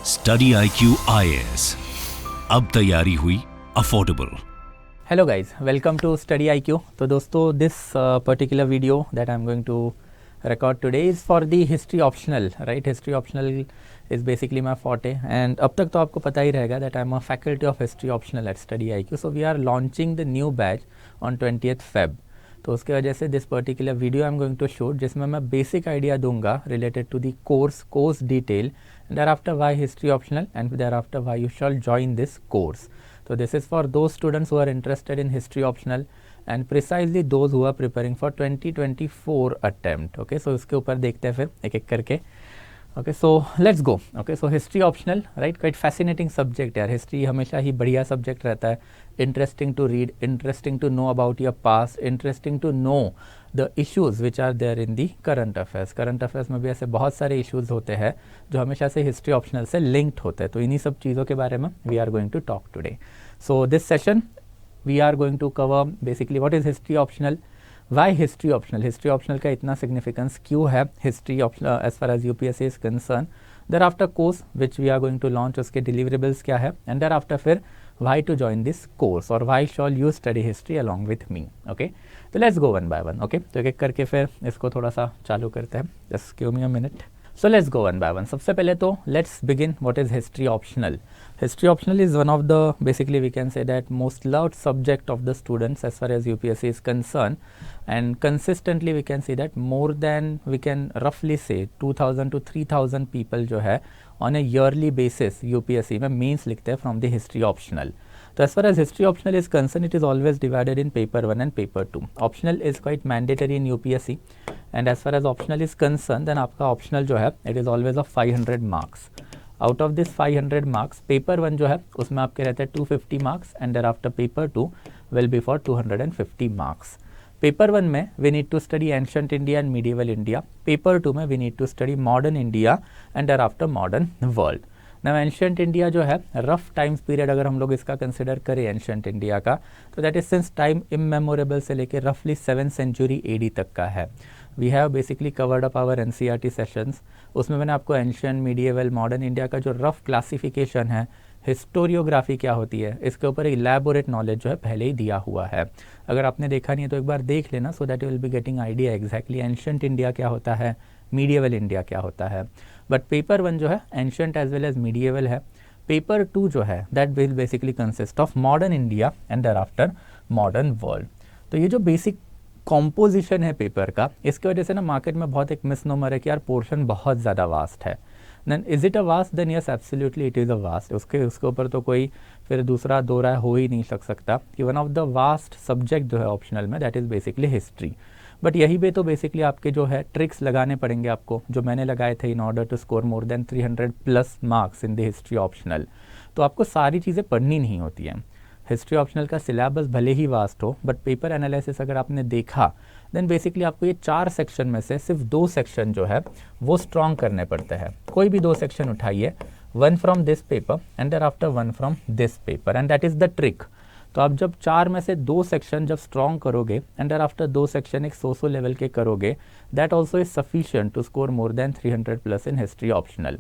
Study IQ IAS, अब तैयारी हुई affordable. Hello guys, welcome to study IQ। तो दोस्तों, this particular video that I am going to record today is for the history optional, right? History optional is basically my forte, and अब तक तो आपको पता ही रहेगा that I am a faculty of history optional at Study IQ. So we are launching the new batch on 20th Feb. तो उसके वजह से this particular video I am going to shoot, जिसमें मैं बेसिक आइडिया दूंगा related to the course detail, thereafter why history optional and there after why you shall join this course. So this is for those students who are interested in history optional and precisely those who are preparing for 2024 attempt. Okay, so इसके ऊपर देखते हैं फिर एक एक करके. Okay, so let's go. Okay, so history optional, right? Quite fascinating subject यार. History हमेशा ही बढ़िया subject रहता है. Interesting to read, interesting to know about your past, interesting to know the issues which are there in the current affairs. Current affairs में भी ऐसे बहुत सारे issues होते हैं जो हमेशा से history optional से linked होते हैं. तो इन्हीं सब चीज़ों के बारे में we are going to talk today. So this session we are going to cover basically what is history optional, why history optional, history optional का इतना significance क्यों है history optional as far as UPSC is concerned, thereafter course which we are going to launch उसके deliverables क्या है, and thereafter फिर why to join this course और why shall you study history along with me. Okay, तो let's go one by one. Okay, तो एक एक करके फिर इसको थोड़ा सा चालू करते हैं. Just give me a minute. So let's go one by one. सबसे पहले तो let's begin what is history optional. History optional is one of the basically we can say that most loved subject of the students as far as UPSC is concerned, and consistently we can see that more than we can roughly say 2000 to 3000 people जो है on a yearly basis UPSC में means लिखते हैं from the history optional. So as far as history optional is concerned, it is always divided in paper 1 and paper 2. Optional is quite mandatory in UPSC, and as far as optional is concerned, then आपका optional जो है it is always of 500 marks. Out of this 500 marks, paper 1 जो है उसमें आपके रहते हैं 250 marks, and thereafter paper 2 will be for 250 marks. Paper 1 में we need to study ancient India and medieval India. Paper 2 में we need to study modern India and thereafter modern world. ना ancient India जो है rough times period अगर हम लोग इसका consider करें एंशियंट इंडिया का, तो that is since time immemorial से लेके रफली 7th सेंचुरी AD तक का है. We have basically covered up our NCERT sessions. उसमें मैंने आपको एंशियंट मीडिएवल मॉडर्न इंडिया का जो रफ क्लासिफिकेशन है, हिस्टोरियोग्राफी क्या होती है, इसके ऊपर एक इलैबोरेट नॉलेज जो है पहले ही दिया हुआ है. अगर आपने देखा नहीं है तो एक बार देख लेना, so that you will be getting idea exactly ancient India क्या होता है, मीडिएवल इंडिया क्या होता है. बट पेपर 1 जो है ancient as well as medieval है. पेपर 2 जो है that will basically consist of modern India and thereafter modern world. तो ये जो बेसिक कॉम्पोजिशन है पेपर का, इसकी वजह से ना मार्केट में बहुत एक मिसनोमर है कि यार पोर्शन बहुत ज़्यादा वास्ट है. Then is it a vast? Then yes, absolutely it is a vast. उसके ऊपर तो कोई फिर दूसरा दो राय हो ही नहीं सकता कि one of the vast subject जो है ऑप्शनल में that is basically history. But यही पे तो बेसिकली आपके जो है ट्रिक्स लगाने पड़ेंगे आपको, जो मैंने लगाए थे in order to score more than 300+ marks in the history optional. तो आपको सारी चीज़ें पढ़नी नहीं होती हैं. हिस्ट्री ऑप्शनल का सिलेबस भले ही वास्ट हो, बट पेपर एनालिसिस अगर आपने देखा, देन बेसिकली आपको ये 4 सेक्शन में से सिर्फ 2 सेक्शन जो है वो स्ट्रॉन्ग करने पड़ते हैं. कोई भी 2 सेक्शन उठाइए, 1 from this paper and there after 1 from this paper, and that is the trick. तो आप जब 4 में से 2 सेक्शन जब स्ट्रॉन्ग करोगे एंड देयर आफ्टर 2 सेक्शन एक सोशो लेवल के करोगे, that also is sufficient to score more than 300+ in history optional.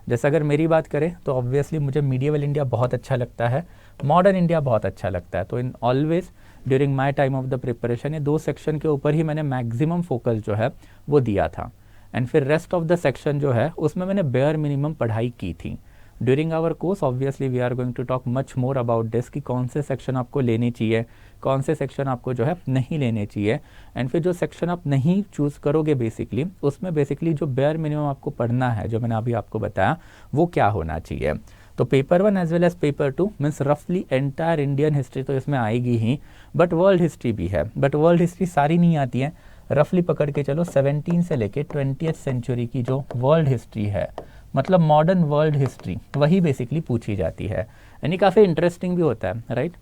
जैसे अगर मेरी बात करें तो ऑब्वियसली मुझे मीडिएवल इंडिया बहुत अच्छा लगता है, मॉडर्न इंडिया बहुत अच्छा लगता है. तो in always during my time of the preparation ये 2 सेक्शन के ऊपर ही मैंने मैक्सिमम फोकस जो है वो दिया था, एंड फिर रेस्ट ऑफ द सेक्शन जो है उसमें मैंने बेयर मिनिमम पढ़ाई की थी. During our course obviously we are going to talk much more about this कि कौन से सेक्शन आपको लेने चाहिए, कौन से सेक्शन आपको जो है नहीं लेने चाहिए, एंड फिर जो सेक्शन आप नहीं चूज़ करोगे बेसिकली उसमें बेसिकली जो बेयर मिनिमम आपको पढ़ना है, जो मैंने अभी आपको बताया, वो क्या होना चाहिए. तो paper 1 as well as paper 2 means रफली एंटायर इंडियन हिस्ट्री तो इसमें आएगी ही, बट वर्ल्ड हिस्ट्री भी है. बट वर्ल्ड हिस्ट्री सारी नहीं आती है, रफली पकड़ के चलो 17 से लेके 20th सेंचुरी की जो वर्ल्ड हिस्ट्री है, मतलब मॉडर्न वर्ल्ड हिस्ट्री, वही बेसिकली पूछी जाती है. यानी काफ़ी इंटरेस्टिंग भी होता है, right.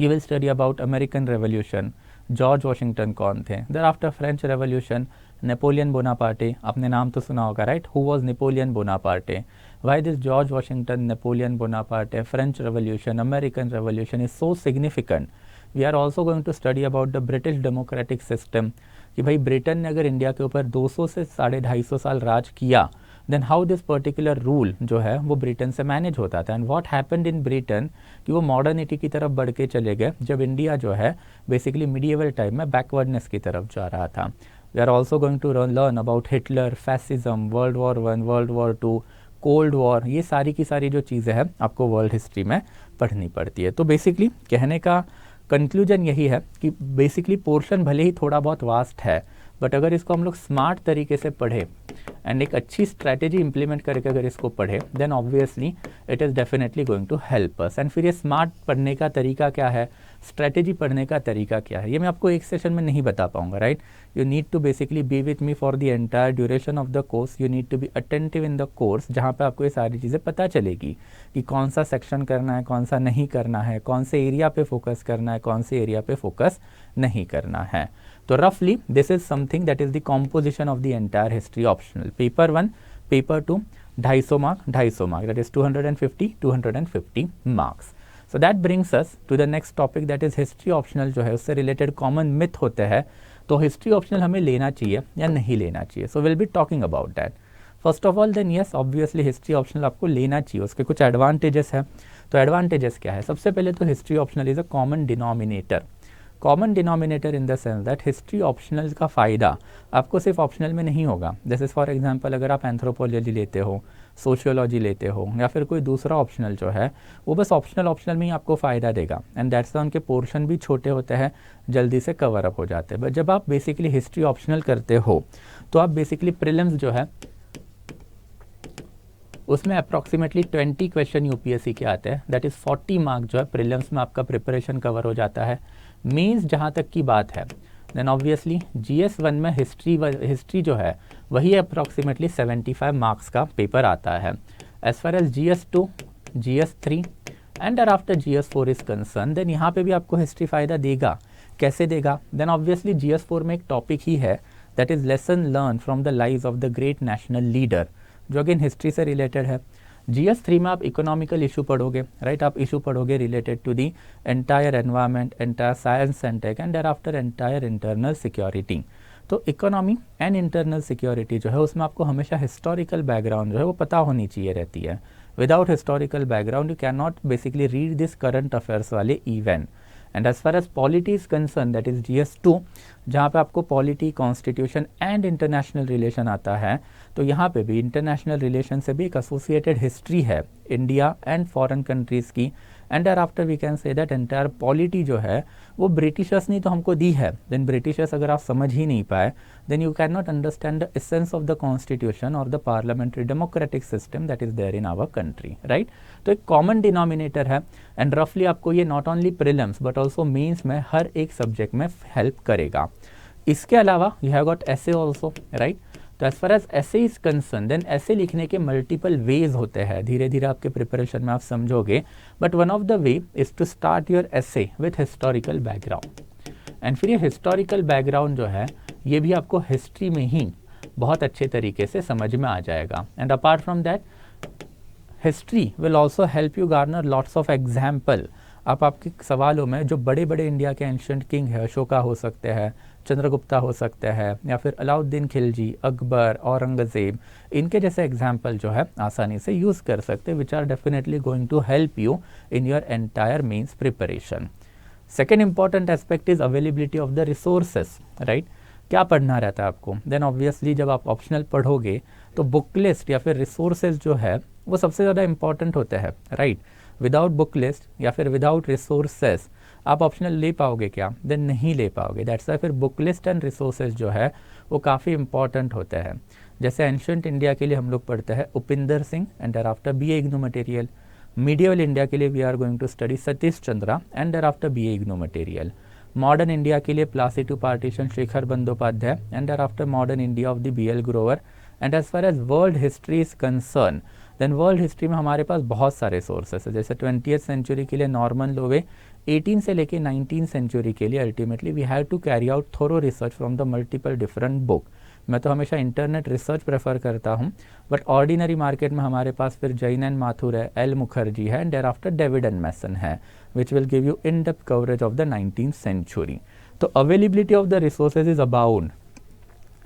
You will study about American revolution, George Washington कौन थे, thereafter French revolution, Napoleon Bonaparte, आपने नाम तो सुना होगा, right. Who was Napoleon Bonaparte, why this George Washington, Napoleon Bonaparte, French revolution, American revolution is so significant. We are also going to study about the British democratic system, कि भाई Britain ने अगर India के ऊपर 200 से 250 साल राज किया, then how this particular rule जो है वो ब्रिटेन से मैनेज होता था, and what happened in Britain कि वो मॉडर्निटी की तरफ बढ़ के चले गए जब इंडिया जो है बेसिकली मीडिएवल टाइम में बैकवर्डनेस की तरफ जा रहा था. We are also going to learn about Hitler, fascism, world war 1, world war 2, cold war. ये सारी की सारी जो चीज़ें हैं आपको वर्ल्ड हिस्ट्री में पढ़नी पड़ती है. तो बेसिकली कहने का कंक्लूजन यही है कि बेसिकली पोर्शन भले ही थोड़ा बहुत वास्ट है, बट अगर इसको हम लोग स्मार्ट तरीके से पढ़े एंड एक अच्छी स्ट्रैटेजी इंप्लीमेंट करके अगर इसको पढ़े, then obviously it is definitely going to help us. And फिर ये स्मार्ट पढ़ने का तरीका क्या है, स्ट्रैटेजी पढ़ने का तरीका क्या है, ये मैं आपको एक सेशन में नहीं बता पाऊंगा. Right, you need to basically be with me for the entire duration of the course. You need to be attentive in the course, जहाँ पे आपको ये सारी चीज़ें पता चलेगी कि कौन सा सेक्शन करना है, कौन सा नहीं करना है, कौन से एरिया पे फोकस करना है, कौन से एरिया पे फोकस नहीं करना है. तो रफली this is something that is the composition of the entire history optional. Paper 1, paper 2 250 mark, 250 mark, that is 250 marks. So that brings us to the next topic that is history optional. जो है उससे related common myth होते हैं, तो history optional हमें लेना चाहिए या नहीं लेना चाहिए. So will be talking about that. First of all then yes, obviously history optional आपको लेना चाहिए. उसके कुछ एडवांटेजेस हैं. तो एडवांटेजेस क्या है? सबसे पहले तो history optional is a common denominator. Common denominator in the sense that history optional का फ़ायदा आपको सिर्फ ऑप्शनल में नहीं होगा. जैसे फॉर एग्जांपल अगर आप एंथ्रोपोलॉजी लेते हो, सोशियोलॉजी लेते हो, या फिर कोई दूसरा ऑप्शनल जो है वो बस ऑप्शनल में ही आपको फ़ायदा देगा, एंड दैट्स वाई उनके पोर्शन भी छोटे होते हैं, जल्दी से कवर अप हो जाते हैं. बट जब आप बेसिकली हिस्ट्री ऑप्शनल करते हो तो आप बेसिकली प्रीलिम्स जो है उसमें अप्रॉक्सीमेटली 20 क्वेश्चन यूपीएससी के आते हैं. दैट इज़ 40 मार्क जो है प्रीलिम्स में आपका प्रिपरेशन कवर हो जाता है. मीन्स जहाँ तक की बात है, देन ऑब्वियसली GS1 में हिस्ट्री जो है वही अप्रॉक्सीमेटली 75 मार्क्स का पेपर आता है. As far as GS2, GS3 and after GS4 is concern, then यहाँ पे भी आपको हिस्ट्री फ़ायदा देगा. कैसे देगा? देन ऑब्वियसली GS4 में एक टॉपिक ही है that is lesson learn from the lives of the great national leader, जो अगेन हिस्ट्री से रिलेटेड है. GS3 में आप इकोनॉमिकल इशू पढ़ोगे. राइट, आप इशू पढ़ोगे related to the entire environment, entire science and tech, and there after entire internal security. तो economy and internal security जो है उसमें आपको हमेशा हिस्टोरिकल बैकग्राउंड जो है वो पता होनी चाहिए रहती है. Without historical background you can not basically read this current affairs वाले event. And as far as polity is concerned, that is GS2, जहाँ पे आपको polity, constitution and international relation आता है. तो यहाँ पे भी इंटरनेशनल रिलेशन से भी एक एसोसिएटेड हिस्ट्री है इंडिया एंड फॉरेन कंट्रीज़ की. And there after we can say that entire polity जो है वो ब्रिटिशर्स ने तो हमको दी है. देन ब्रिटिशर्स अगर आप समझ ही नहीं पाए, then you can not understand the essence of the constitution और the parliamentary democratic system that is there in our country. Right, तो एक कॉमन डिनोमिनेटर है, एंड रफली आपको ये not only prelims but also mains में हर एक सब्जेक्ट में हेल्प करेगा. इसके अलावा you have got essay also. Right, तो as far as essay is concern, then essay लिखने के मल्टीपल वेज होते हैं. धीरे धीरे आपके प्रिपरेशन में आप समझोगे, but one of the way is to start your essay with historical background. And फिर ये हिस्टोरिकल बैकग्राउंड जो है ये भी आपको हिस्ट्री में ही बहुत अच्छे तरीके से समझ में आ जाएगा. And apart from that history will also help you Garner lots of example. आप आपके सवालों में जो बड़े बड़े इंडिया के एंशिएंट किंग है, अशोका हो सकते हैं, चंद्रगुप्ता हो सकते हैं, या फिर अलाउद्दीन खिलजी, अकबर, औरंगज़ेब, इनके जैसे एग्जाम्पल जो है आसानी से यूज़ कर सकते हैं, which are definitely going to help you in your entire mains preparation. Second important aspect is availability of the resources. Right, क्या पढ़ना रहता है आपको? देन ऑब्वियसली जब आप ऑप्शनल पढ़ोगे तो बुक लिस्ट या फिर रिसोर्सेज जो है वो सबसे ज़्यादा इंपॉर्टेंट होते हैं. राइट, विदाउट बुक लिस्ट या फिर विदाउट रिसोर्सेज आप ऑप्शनल ले पाओगे क्या? देन नहीं ले पाओगे. दैट्स वाई फिर बुक लिस्ट एंड रिसोर्सेज जो है वो काफ़ी इंपॉर्टेंट होते हैं. जैसे एंशिएंट इंडिया के लिए हम लोग पढ़ते हैं Upinder Singh and there after BA IGNOU material. Medieval India के लिए we are going to study Satish Chandra and there after BA IGNOU material. Modern India के लिए Plassey to partition Shekhar Bandyopadhyay and there after modern India of the BL Grover. And as far as world history is concern, then world history में हमारे पास बहुत सारे sources है. जैसे 20th century के लिए नॉर्मन लोवे, 18 से लेके 19th सेंचुरी के लिए ultimately we have to carry out thorough research from the multiple different book. मैं तो हमेशा इंटरनेट रिसर्च प्रेफर करता हूँ, बट ऑर्डिनरी मार्केट में हमारे पास फिर जैन एंड माथुर है, एल मुखर्जी है, and there after David and Mason है, which will give you in depth coverage of the 19th century. तो availability of the resources is abound.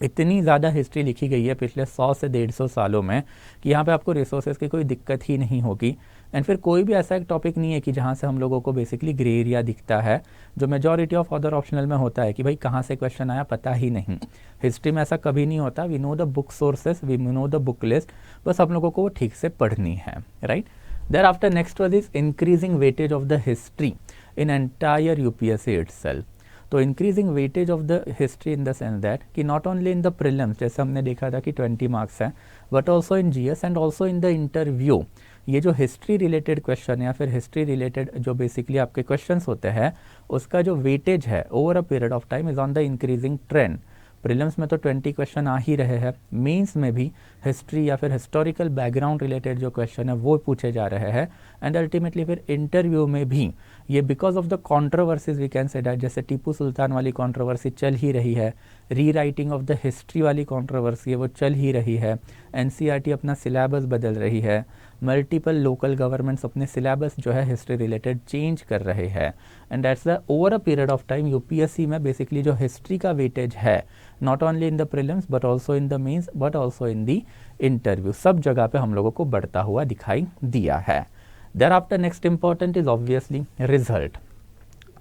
इतनी ज़्यादा हिस्ट्री लिखी गई है पिछले 100 से 150 सालों में कि यहाँ पे आपको रिसोर्सेज की कोई दिक्कत ही नहीं होगी। एंड फिर कोई भी ऐसा एक टॉपिक नहीं है कि जहाँ से हम लोगों को बेसिकली ग्रे एरिया दिखता है, जो मेजॉरिटी ऑफ अदर ऑप्शनल में होता है कि भाई कहाँ से क्वेश्चन आया पता ही नहीं। हिस्ट्री में ऐसा कभी नहीं होता। We know the book sources, we know the book list, बस हम लोगों को वो ठीक से पढ़नी है, right. There after next was is increasing weightage of the history in entire UPSC itself. तो increasing weightage of the history in the sense that कि not only in the prelims, जैसे हमने देखा था कि 20 मार्क्स हैं, but also in GS and also in the interview. ये जो हिस्ट्री रिलेटेड क्वेश्चन या फिर हिस्ट्री रिलेटेड जो बेसिकली आपके क्वेश्चंस होते हैं, उसका जो वेटेज है over a period of time is on the increasing trend. Prelims में तो 20 क्वेश्चन आ ही रहे हैं, मेंस में भी हिस्ट्री या फिर हिस्टोरिकल बैकग्राउंड रिलेटेड जो क्वेश्चन है वो पूछे जा रहे हैं। एंड अल्टीमेटली फिर इंटरव्यू में भी ये because of the controversies we can say that, जैसे टीपू सुल्तान वाली कॉन्ट्रोवर्सी चल ही रही है, री राइटिंग ऑफ द हिस्ट्री वाली कॉन्ट्रोवर्सी है वो चल ही रही है, एनसीईआरटी अपना सिलेबस बदल रही है, मल्टीपल लोकल गवर्नमेंट्स अपने सिलेबस जो है हिस्ट्री रिलेटेड चेंज कर रहे हैं। And that's the over a period of time UPSC में बेसिकली जो हिस्ट्री का वेटेज है, not only in the prelims but also in the mains but also in the interview, सब जगह पे हम लोगों को बढ़ता हुआ दिखाई दिया है। Thereafter next important is obviously result,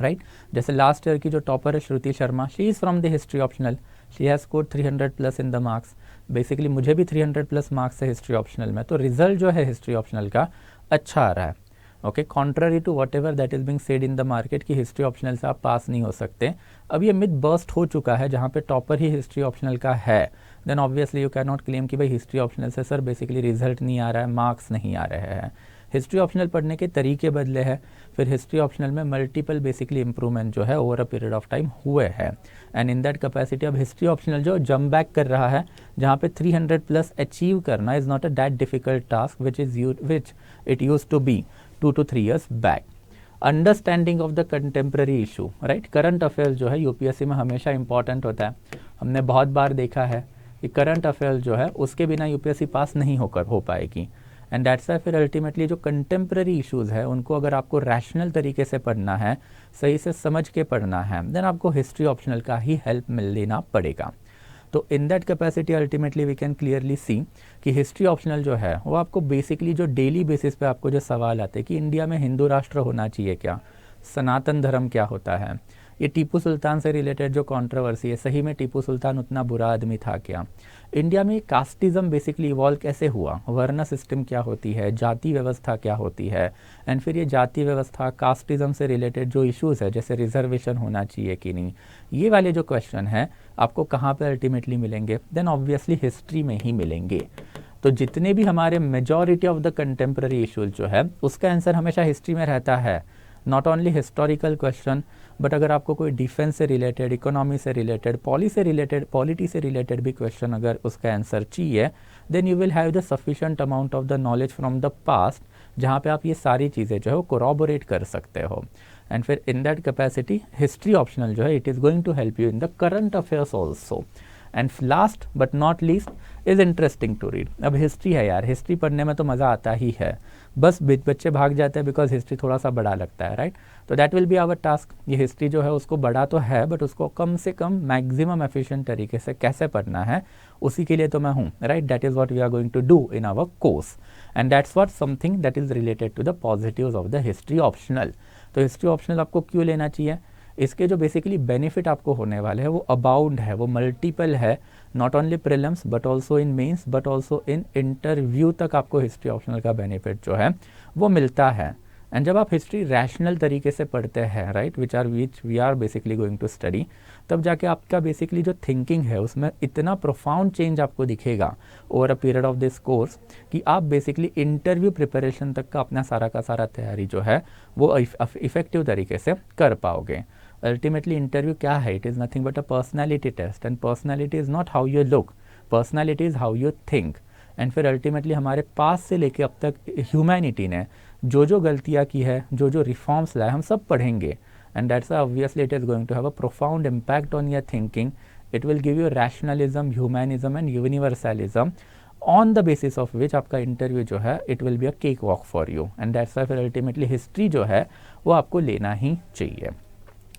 right? जैसे लास्ट ईयर की जो टॉपर है Shruti Sharma, she is from the history optional, she has scored 300 plus in the marks. Basically मुझे भी 300 प्लस मार्क्स है हिस्ट्री ऑप्शनल में, तो रिजल्ट जो है हिस्ट्री ऑप्शनल का अच्छा आ रहा है। Okay, contrary to whatever that is being said in the market कि हिस्ट्री ऑप्शनल से आप पास नहीं हो सकते, अब ये मिथ बर्स्ट हो चुका है जहाँ पे टॉपर ही हिस्ट्री ऑप्शनल का है। Then obviously you can not claim कि भाई हिस्ट्री ऑप्शनल से सर बेसिकली रिजल्ट नहीं आ रहा है, मार्क्स नहीं आ रहे हैं। हिस्ट्री ऑप्शनल पढ़ने के तरीके बदले हैं, फिर हिस्ट्री ऑप्शनल में मल्टीपल बेसिकली इंप्रूवमेंट जो है over a period of time हुए हैं। एंड इन दैट कैपेसिटी अब हिस्ट्री ऑप्शनल जो जंप बैक कर रहा है, जहाँ पे 300 प्लस अचीव करना is not a that difficult task which it use to be 2 to 3 years back. Understanding of the contemporary issue, right, current affairs जो है यूपीएससी में हमेशा इंपॉर्टेंट होता है। हमने बहुत बार देखा है कि करंट अफेयर्स जो है उसके बिना यूपीएससी पास नहीं हो पाएगी। एंड दैट्स वाई फिर अल्टीमेटली जो कंटेम्प्रेरी इश्यूज़ है उनको अगर आपको रैशनल तरीके से पढ़ना है, सही से समझ के पढ़ना है, देन आपको हिस्ट्री ऑप्शनल का ही हेल्प मिल लेना पड़ेगा। तो in that capacity ultimately we can clearly see कि हिस्ट्री ऑप्शनल जो है वो आपको बेसिकली जो डेली बेसिस पे आपको जो सवाल आते हैं कि इंडिया में हिंदू राष्ट्र होना चाहिए क्या, सनातन धर्म क्या होता है, ये टीपू सुल्तान से रिलेटेड जो कंट्रोवर्सी है, सही में टीपू सुल्तान उतना बुरा आदमी था क्या, इंडिया में कास्टिज्म बेसिकली इवॉल्व कैसे हुआ, वर्ण सिस्टम क्या होती है, जाति व्यवस्था क्या होती है, एंड फिर ये जाति व्यवस्था कास्टिज्म से रिलेटेड जो इश्यूज़ है जैसे रिजर्वेशन होना चाहिए कि नहीं, ये वाले जो क्वेश्चन है आपको कहाँ पे अल्टीमेटली मिलेंगे, देन ऑब्वियसली हिस्ट्री में ही मिलेंगे। तो जितने भी हमारे majority of the contemporary issues जो है उसका आंसर हमेशा हिस्ट्री में रहता है। Not only historical question but अगर आपको कोई डिफेंस से रिलेटेड, इकोनॉमी से रिलेटेड, पॉलिटी से रिलेटेड भी क्वेश्चन अगर उसका आंसर चाहिए, then you will have the sufficient amount of the knowledge from the past, जहाँ पे आप ये सारी चीज़ें जो है वो कोरॉबोरेट कर सकते हो। एंड फिर in that capacity history optional जो है it is going to help you in the current affairs also. And last but not least is interesting to read. अब हिस्ट्री है यार, हिस्ट्री पढ़ने में तो मज़ा आता ही है, बस बच्चे भाग जाते हैं बिकॉज हिस्ट्री थोड़ा सा बड़ा लगता है, राइट। तो that will be our task. ये हिस्ट्री जो है उसको बड़ा तो है बट उसको कम से कम मैक्सिमम एफिशिएंट तरीके से कैसे पढ़ना है उसी के लिए तो मैं हूँ, right. That is what we are going to do in our course and that's what something that is related to the positives of the history optional. तो हिस्ट्री ऑप्शनल आपको क्यों लेना चाहिए, इसके जो बेसिकली बेनिफिट आपको होने वाले हैं वो अबाउंड है, वो मल्टीपल है, not only prelims but also in mains but also in interview तक आपको हिस्ट्री ऑप्शनल का बेनिफिट जो है वो मिलता है। एंड जब आप हिस्ट्री रैशनल तरीके से पढ़ते हैं, right, which we are basically going to study, तब जाके आपका बेसिकली जो थिंकिंग है उसमें इतना प्रोफाउंड चेंज आपको दिखेगा over a period of this course कि आप बेसिकली इंटरव्यू प्रिपरेशन तक का अपना सारा का सारा तैयारी जो है वो इफेक्टिव तरीके से कर पाओगे। अल्टीमेटली इंटरव्यू क्या है, it is nothing but a personality test and personality is not how you look, personality is how you think. And फिर अल्टीमेटली हमारे पास से लेके अब तक ह्यूमैनिटी ने जो जो गलतियाँ की है, जो जो रिफॉर्म्स लाए, हम सब पढ़ेंगे and that's obviously it is going to have a profound impact on your thinking. It will give you rationalism, humanism and universalism on the basis of which आपका इंटरव्यू जो है it will be a cake walk for you and that's why फिर ultimately history जो है वो आपको लेना ही चाहिए,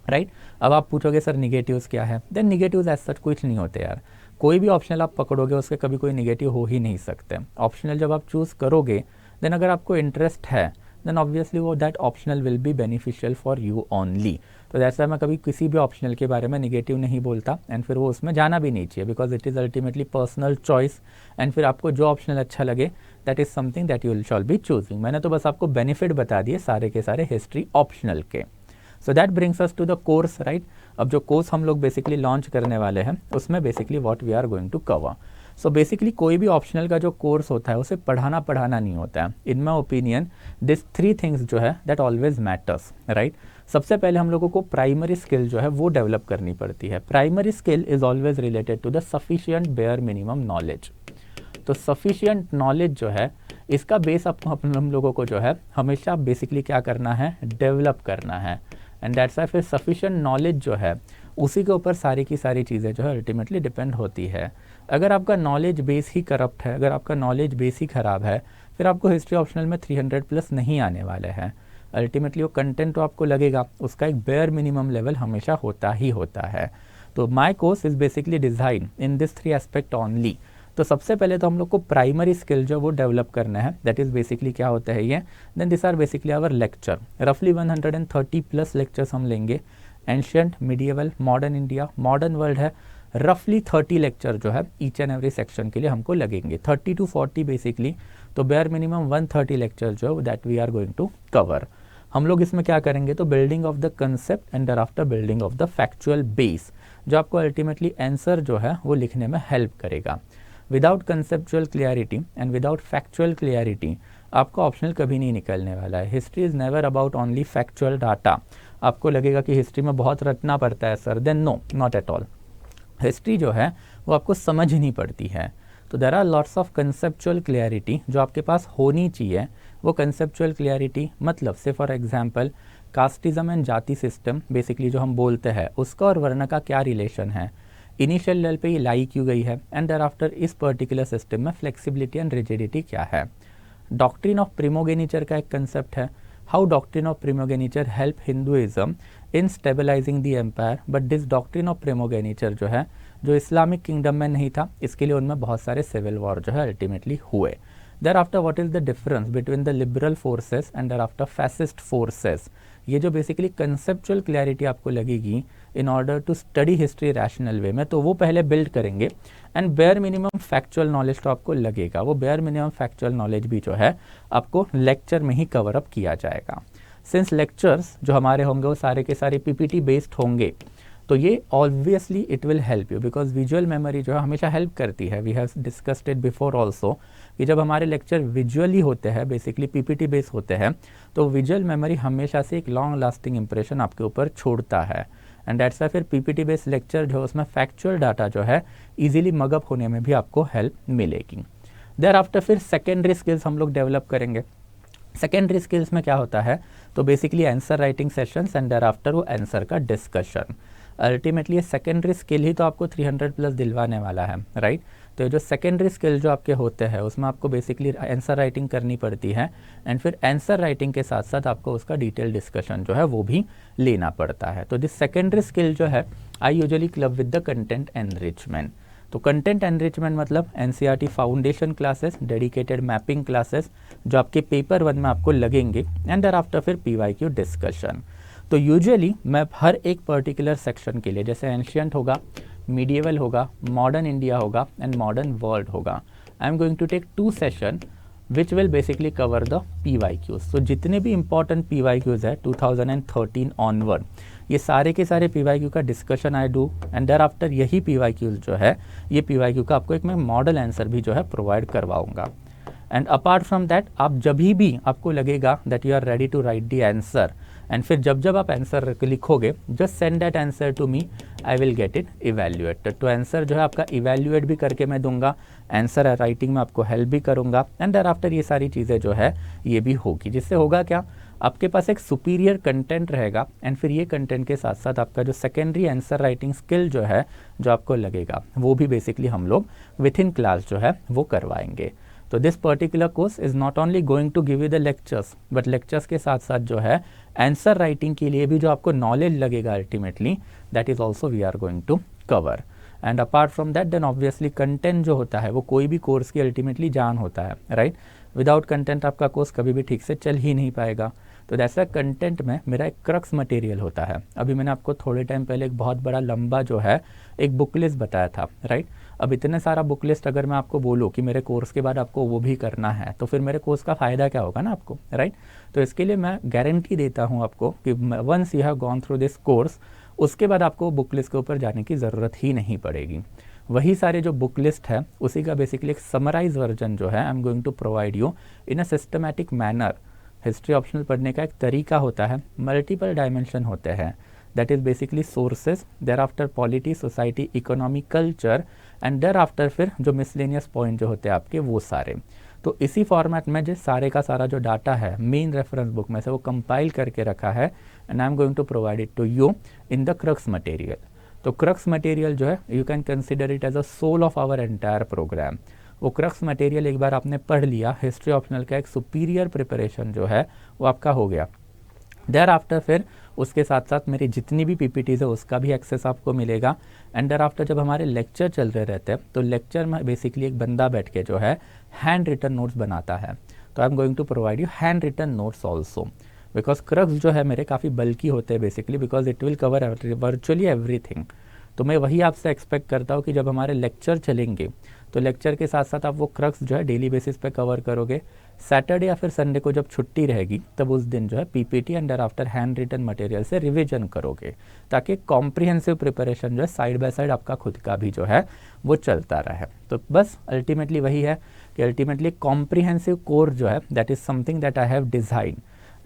राइट। अब आप पूछोगे सर निगेटिव्स क्या है, देन निगेटिव्स एज सच कुछ नहीं होते यार। कोई भी ऑप्शनल आप पकड़ोगे उसके कभी कोई निगेटिव हो ही नहीं सकते। ऑप्शनल जब आप चूज़ करोगे देन अगर आपको इंटरेस्ट है देन ऑब्वियसली वो that optional will be beneficial for you only. तो जैसा मैं कभी किसी भी ऑप्शनल के बारे में निगेटिव नहीं बोलता एंड फिर वो उसमें जाना भी नहीं चाहिए, because it is ultimately personal choice and फिर आपको जो ऑप्शनल अच्छा लगे that is something that you shawl B choosing. मैंने तो बस आपको बेनिफिट बता दिए सारे के सारे हिस्ट्री ऑप्शनल के। So that brings us to the course, right. अब जो कोर्स हम लोग बेसिकली लॉन्च करने वाले हैं उसमें basically what we are going to cover. So basically कोई भी ऑप्शनल का जो कोर्स होता है उसे पढ़ाना नहीं होता है। इन माई ओपिनियन दिस 3 थिंग्स जो है दैट ऑलवेज मैटर्स, राइट। सबसे पहले हम लोगों को प्राइमरी स्किल जो है वो डेवलप करनी पड़ती है। Primary skill is always related to the sufficient bare minimum knowledge. तो सफिशिएंट नॉलेज जो है इसका बेस हम लोगों को जो है हमेशा बेसिकली क्या करना है, डेवलप करना है। एंड दैट्स वाई फिर सफिशिएंट नॉलेज जो है उसी के ऊपर सारी की सारी चीज़ें जो है अल्टीमेटली डिपेंड होती है। अगर आपका नॉलेज बेस ही करप्ट है, अगर आपका नॉलेज बेस ही ख़राब है, फिर आपको हिस्ट्री ऑप्शनल में 300 प्लस नहीं आने वाले हैं। अल्टीमेटली वो कंटेंट तो आपको लगेगा, उसका एक बेयर मिनिमम लेवल हमेशा होता ही होता है। तो my course is basically design in this 3 aspect only. तो सबसे पहले तो हम लोग को प्राइमरी स्किल जो वो डेवलप करना है, दैट इज़ बेसिकली क्या होता है ये, then this are basically our lecture. रफली 130 प्लस लेक्चर्स हम लेंगे। Ancient, medieval, modern India, modern world है, रफली 30 लेक्चर जो है ईच एंड एवरी सेक्शन के लिए हमको लगेंगे, 30 to 40 बेसिकली। तो बेयर मिनिमम 130 लेक्चर जो है that we are going to cover. हम लोग इसमें क्या करेंगे, तो building of the concept and after building of the factual base, जो आपको अल्टीमेटली आंसर जो है वो लिखने में हेल्प करेगा। Without conceptual clarity and without factual clarity आपका ऑप्शनल कभी नहीं निकलने वाला है। History is never about only factual data. आपको लगेगा कि हिस्ट्री में बहुत रटना पड़ता है sir, then no, not at all. History जो है वो आपको समझनी पड़ती है। तो there are lots of conceptual clarity जो आपके पास होनी चाहिए। वो कंसेप्चुअल क्लियरिटी मतलब से फॉर एग्जांपल कास्टिज्म एंड जाति सिस्टम बेसिकली जो हम बोलते हैं उसका और वर्ण का क्या रिलेशन है, इनिशियल लेवल पे ये लाई क्यों गई है, एंड देयर आफ्टर इस पर्टिकुलर सिस्टम में फ्लेक्सिबिलिटी एंड रिजिडिटी क्या है। डॉक्ट्रिन ऑफ प्रिमोगेनेचर का एक कंसेप्ट है, how doctrine of primogeniture help Hinduism in stabilizing the empire. But this doctrine of primogeniture जो है जो इस्लामिक किंगडम में नहीं था, इसके लिए उनमें बहुत सारे सिविल वॉर जो है अल्टीमेटली हुए। There after what is the difference between the liberal forces and there after fascist forces. ये जो बेसिकली कंसेप्चुअल क्लैरिटी आपको लगेगी in order to study history rational way में, तो वो पहले बिल्ड करेंगे। And bare minimum factual knowledge तो आपको लगेगा, वो बेयर मिनिमम फैक्चुअल नॉलेज भी जो है आपको लेक्चर में ही कवर अप किया जाएगा। सिंस लेक्चर्स जो हमारे होंगे वो सारे के सारे पीपीटी बेस्ड होंगे, तो ये obviously it will help you because visual memory जो है हमेशा हेल्प करती है। We have discussed it before also कि जब हमारे लेक्चर विजुअली होते हैं, बेसिकली पीपीटी बेस होते हैं, तो विजुअल मेमोरी हमेशा से एक लॉन्ग लास्टिंग इंप्रेशन आपके ऊपर छोड़ता है। एंड दैट्स वाई फिर पीपीटी बेस्ड लेक्चर जो है उसमें फैक्चुअल डाटा जो है ईजिली मगअप होने में भी आपको हेल्प मिलेगी। देयर आफ्टर फिर सेकेंडरी स्किल्स हम लोग डेवलप करेंगे। सेकेंडरी स्किल्स में क्या होता है, तो basically answer writing sessions and there after वो आंसर का डिस्कशन। अल्टीमेटली ये सेकेंडरी स्किल ही तो आपको 300 प्लस दिलवाने वाला है, राइट। तो ये जो सेकेंडरी स्किल जो आपके होते हैं उसमें आपको बेसिकली आंसर राइटिंग करनी पड़ती है एंड फिर आंसर राइटिंग के साथ साथ आपको उसका डिटेल डिस्कशन जो है वो भी लेना पड़ता है। तो दिस सेकेंडरी स्किल जो है I usually club with the content enrichment. तो कंटेंट एनरिचमेंट मतलब NCERT foundation classes, dedicated mapping classes जो आपके पेपर 1 में आपको लगेंगे एंड देयर आफ्टर फिर पीवाईक्यू डिस्कशन। तो यूजुअली मैं हर एक पर्टिकुलर सेक्शन के लिए, जैसे एंशियंट होगा, मीडिएवल होगा, मॉडर्न इंडिया होगा एंड मॉडर्न वर्ल्ड होगा, I am going to take 2 session which will basically cover the PYQs. तो जितने भी इंपॉर्टेंट पीवाईक्यूज है 2013 ऑनवर्ड, ये सारे के सारे पीवाईक्यू का discussion I do and there after यही पीवाईक्यूज जो है ये पीवाईक्यू का आपको एक मैं मॉडल आंसर भी जो है प्रोवाइड करवाऊंगा। एंड अपार्ट फ्रॉम दैट आप जब भी आपको लगेगा that you are ready to write the answer and फिर जब आप आंसर लिखोगे just send that answer to me, I will get it evaluated. तो आंसर जो है आपका इवेल्युएट भी करके मैं दूंगा, आंसर राइटिंग में आपको हेल्प भी करूंगा एंड देयर आफ्टर ये सारी चीज़ें जो है ये भी होगी, जिससे होगा क्या, आपके पास एक सुपीरियर कंटेंट रहेगा एंड फिर ये कंटेंट के साथ साथ आपका जो सेकेंडरी आंसर राइटिंग स्किल जो है जो आपको लगेगा वो भी बेसिकली हम लोग विथ इन क्लास जो है वो करवाएंगे। तो this particular course is not only going to give you the lectures but lectures के साथ साथ जो है आंसर राइटिंग के लिए भी जो आपको नॉलेज लगेगा ultimately that is also we are going to cover. And apart from that then obviously content जो होता है वो कोई भी कोर्स की अल्टीमेटली जान होता है, राइट। विदाउट कंटेंट आपका कोर्स कभी भी ठीक से चल ही नहीं पाएगा। तो जैसा कंटेंट में मेरा एक क्रक्स मटेरियल होता है। अभी मैंने आपको थोड़े टाइम पहले एक बहुत बड़ा लंबा जो है एक बुक लिस्ट बताया था, राइट। अब इतने सारा बुक लिस्ट अगर मैं आपको बोलूँ कि मेरे कोर्स के बाद आपको वो भी करना है तो फिर मेरे कोर्स का फ़ायदा क्या होगा ना आपको, राइट। तो इसके लिए मैं गारंटी देता हूँ आपको कि once you have gone through this course उसके बाद आपको बुक लिस्ट के ऊपर जाने की ज़रूरत ही नहीं पड़ेगी। वही सारे जो बुक लिस्ट है उसी का बेसिकली एक समराइज वर्जन जो है I am going to provide you in a systematic manner. History optional पढ़ने का एक तरीका होता है, मल्टीपल डायमेंशन होते हैं, that is basically sources, thereafter polity, society, economy, culture and there after फिर जो मिसलेनियस पॉइंट जो होते हैं आपके वो सारे। तो इसी फॉर्मेट में जो सारे का सारा जो डाटा है मेन रेफरेंस बुक में से वो कंपाइल करके रखा है and I am going to provide it to you in the crux material. तो क्रक्स मटेरियल जो है you can consider it as a soul of our entire programme. वो क्रक्स मटेरियल एक बार आपने पढ़ लिया, हिस्ट्री ऑप्शनल का एक सुपीरियर प्रिपरेशन जो है वो आपका हो गया। देयर आफ्टर फिर उसके साथ साथ मेरी जितनी भी पीपीटीज़ है उसका भी एक्सेस आपको मिलेगा। एंड देयर आफ्टर जब हमारे लेक्चर चल रहे रहते हैं तो लेक्चर में बेसिकली एक बंदा बैठ के जो है हैंड रिटन नोट्स बनाता है। तो I am going to provide you handwritten notes also, because crux जो है मेरे काफ़ी बल्कि होते हैं basically, because it will cover virtually everything. तो मैं वही आपसे एक्सपेक्ट करता हूँ कि जब हमारे लेक्चर चलेंगे तो लेक्चर के साथ साथ आप वो क्रक्स जो है डेली बेसिस पे कवर करोगे। सैटरडे या फिर संडे को जब छुट्टी रहेगी तब उस दिन जो है PPT and after handwritten material से रिवीजन करोगे, ताकि कॉम्प्रिहेंसिव प्रिपरेशन जो है साइड बाय साइड आपका खुद का भी जो है वो चलता रहे। तो बस अल्टीमेटली वही है कि अल्टीमेटली कॉम्प्रिहेंसिव कोर्स जो है that is something that I have design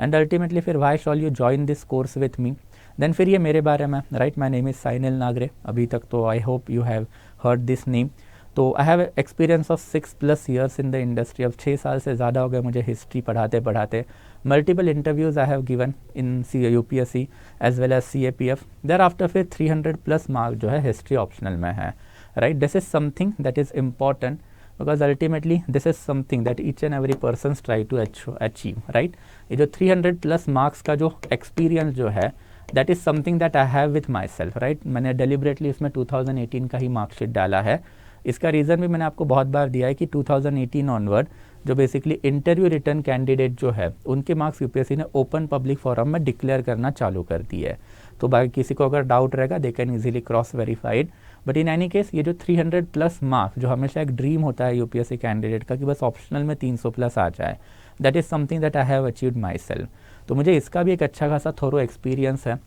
and ultimately फिर why shall you join this course with me. Then फिर ये मेरे बारे में, right, my name is Sainil Nagare. अभी तक तो I hope you have heard this name. तो I have experience of 6+ years in the industry. अब 6 साल से ज़्यादा हो गए मुझे हिस्ट्री पढ़ाते पढ़ाते। Multiple interviews I have given in UPSC as well as CAPF। Thereafter फिर 300+ मार्क जो है हिस्ट्री ऑप्शनल में है, right. This is something that is important because ultimately this is something that each and every person try to achieve, right. ये जो 300+ marks का जो experience जो है that is something that I have with myself, right. मैंने deliberately इसमें 2018 का ही marksheet डाला है। इसका रीज़न भी मैंने आपको बहुत बार दिया है कि 2018 ऑनवर्ड जो बेसिकली इंटरव्यू रिटर्न कैंडिडेट जो है उनके मार्क्स UPSC ने ओपन पब्लिक फोरम में डिक्लेयर करना चालू कर दिए है। तो बाकी किसी को अगर डाउट रहेगा they can easily cross verified. But in any case ये जो 300+ मार्क्स जो हमेशा एक ड्रीम होता है UPSC कैंडिडेट का कि बस ऑप्शनल में 300+ आ जाए, that is something that I have achieved my self. तो मुझे इसका भी एक अच्छा खासा थोरो एक्सपीरियंस है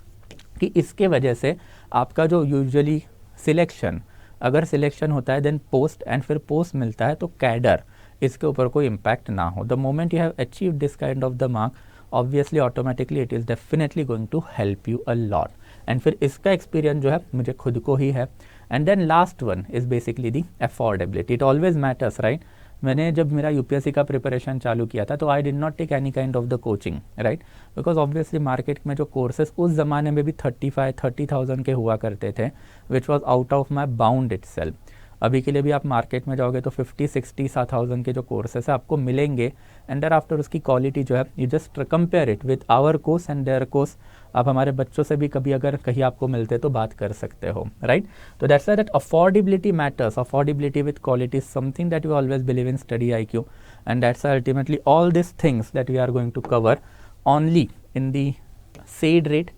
कि इसके वजह से आपका जो यूजुअली सिलेक्शन, अगर सिलेक्शन होता है देन पोस्ट एंड फिर पोस्ट मिलता है तो कैडर, इसके ऊपर कोई इम्पैक्ट ना हो। The moment you have achieve this kind of the mark obviously automatically it is definitely going to help you a lot. And फिर इसका एक्सपीरियंस जो है मुझे खुद को ही है। And then last one is basically the affordability. It always matters, right. मैंने जब मेरा UPSC का प्रिपरेशन चालू किया था तो I did not take any kind of the coaching, right, because obviously market में जो कोर्सेज उस ज़माने में भी 35-30,000 के हुआ करते थे which was out of my bound itself. अभी के लिए भी आप मार्केट में जाओगे तो 50-60,000 के जो कोर्सेस है आपको मिलेंगे। एंड देयर आफ्टर उसकी क्वालिटी जो है you just compare it with our course and their course. आप हमारे बच्चों से भी कभी अगर कहीं आपको मिलते तो बात कर सकते हो, राइट। तो that's that affordability matters. Affordability with quality is something that we always believe in study IQ and that's ultimately all this things that we are going to cover only in the said rate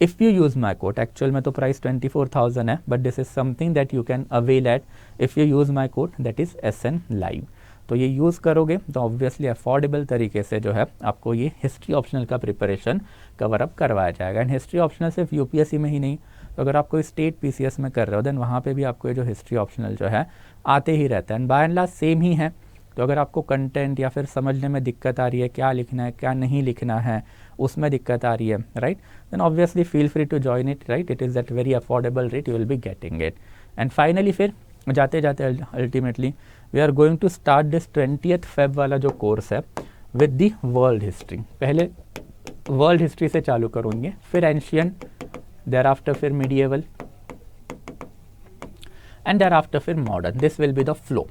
if you use my code। Actual में तो price 24,000 है, but this is something that you can avail at if you use my code that is SN Live। तो ये use करोगे तो obviously affordable तरीके से जो है आपको ये हिस्ट्री ऑप्शनल का प्रिपरेशन कवर अप करवाया जाएगा। एंड हिस्ट्री ऑप्शनल सिर्फ UPSC में ही नहीं, तो अगर आप कोई स्टेट PCS में कर रहे हो देन वहाँ पे भी आपको ये जो हिस्ट्री ऑप्शनल जो है आते ही रहता है। And by and large same ही है। तो अगर आपको कंटेंट या फिर समझने में दिक्कत आ रही है, क्या लिखना है क्या नहीं लिखना है, उसमें दिक्कत आ रही है, right, then obviously feel free to join it, right. It is that very affordable rate, you will be getting it. And finally फिर जाते जाते ultimately we are going to start this 20th Feb वाला जो course है with the world history. पहले world history से चालू करूँगे, फिर एंशियंट, देयर आफ्टर फिर मीडिएवल एंड देयर आफ्टर फिर modern. This will be the flow,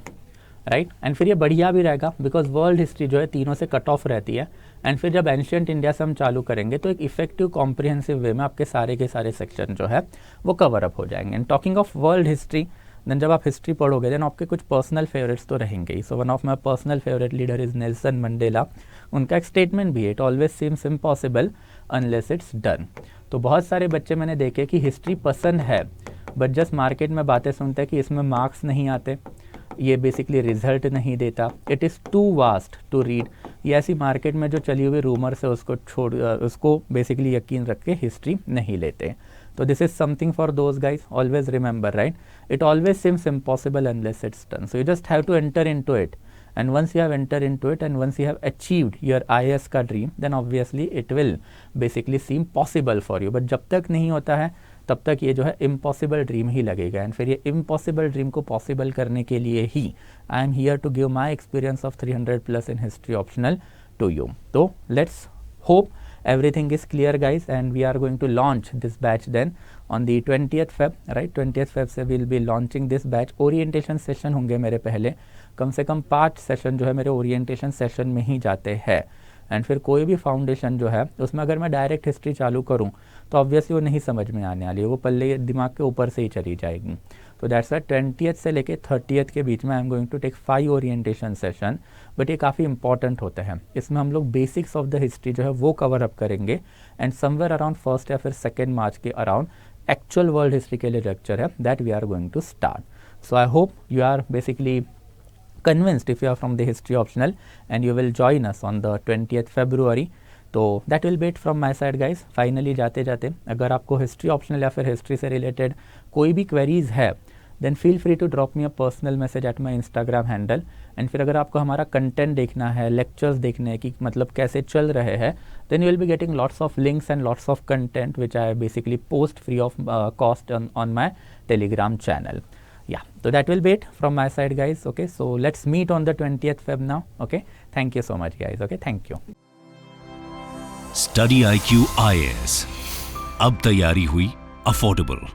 right. And फिर ये बढ़िया भी रहेगा बिकॉज वर्ल्ड हिस्ट्री जो है तीनों से कट ऑफ रहती है। एंड फिर जब एंशियंट इंडिया से हम चालू करेंगे तो एक इफेक्टिव कॉम्प्रिहेंसिव वे में आपके सारे के सारे सेक्शन जो है वो कवर अप हो जाएंगे। And talking of world history, then जब आप हिस्ट्री पढ़ोगे देन आपके कुछ पर्सनल फेवरेट्स तो रहेंगे ही. So one of my personal favourite leader is Nelson Mandela. उनका एक स्टेटमेंट भी है, it always seems impossible unless it's done. तो बहुत सारे बच्चे मैंने देखे कि हिस्ट्री पसंद है बट जस्ट मार्केट में बातें सुनते हैं कि इसमें मार्क्स नहीं आते, ये बेसिकली रिजल्ट नहीं देता, it is too vast to read. ये ऐसी मार्केट में जो चली हुई रूमर्स है उसको बेसिकली यकीन रख के हिस्ट्री नहीं लेते. तो this is something for those guys. Always remember, right, it always seems impossible unless it's done. So you just have to enter into it, and once you have entered into it and once you have achieved your IAS का dream, then obviously it will basically seem possible for you. but जब तक नहीं होता है तब तक ये जो है impossible dream ही लगेगा. एंड फिर ये impossible dream को possible करने के लिए ही I am here to give my experience of 300+ in history optional to you. तो let's hope everything is clear guys, and we are going to launch this batch then on the 20th Feb, right? 20th Feb से we'll be launching this batch. orientation session होंगे मेरे पहले, कम से कम 5 session जो है मेरे orientation session में ही जाते हैं. एंड फिर कोई भी फाउंडेशन जो है उसमें अगर मैं डायरेक्ट हिस्ट्री चालू करूं तो ऑब्वियसली वो नहीं समझ में आने वाली है, वो पल्ले दिमाग के ऊपर से ही चली जाएगी. तो दैट्स वाई 20th से लेके 30th के बीच में I am going to take 5 orientation session. But ये काफ़ी इंपॉर्टेंट होते हैं. इसमें हम लोग बेसिक्स ऑफ द हिस्ट्री जो है वो कवर अप करेंगे. एंड समवेयर अराउंड 1 या फिर 2 मार्च के अराउंड एक्चुअल वर्ल्ड हिस्ट्री के लिए लेक्चर है that we are going to start. So I hope you are basically convinced if you are from the history optional and you will join us on the 20th February. तो that will be it from my side guys. Finally जाते जाते अगर आपको history optional या फिर history से related कोई भी क्वेरीज है then feel free to drop me a personal message at my Instagram handle. And फिर अगर आपको हमारा कंटेंट देखना है, लेक्चर्स देखने हैं कि मतलब कैसे चल रहे हैं, then you will be getting lots of links and lots of content which I basically post free of cost on my Telegram channel. Yeah, so that will be it from my side guys. Okay, so let's meet on the 20th Feb now. Okay, thank you so much guys. Okay, thank you. Study IQ IAS, अब तैयारी हुई affordable.